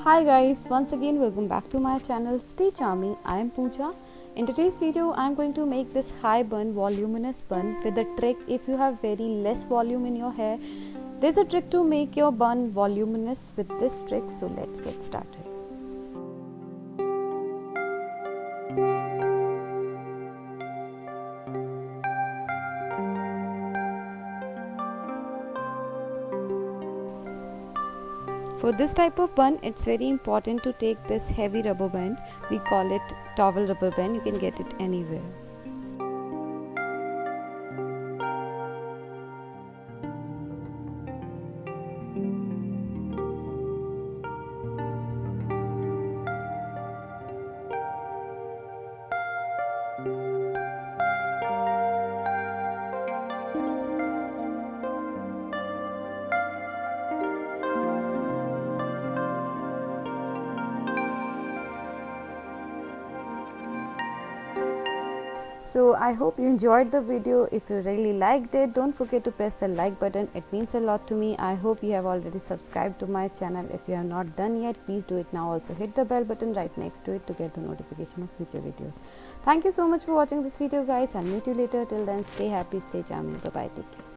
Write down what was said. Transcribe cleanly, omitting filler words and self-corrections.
Hi guys, once again welcome back to my channel Stay Charming. I am Pooja. In today's video I am going to make this high bun, voluminous bun with a trick. If you have very less volume in your hair, there's a trick to make your bun voluminous with this trick. So let's get started. For this type of bun, it's very important to take this heavy rubber band. We call it towel rubber band. You can get it anywhere. So I hope you enjoyed the video. If you really liked it, don't forget to press the like button. It means a lot to me. I hope you have already subscribed to my channel. If you have not done yet, please do it now. Also hit the bell button right next to it to get the notification of future videos. Thank you so much for watching this video guys. I'll meet you later. Till then, stay happy, stay charming. Bye bye, take care.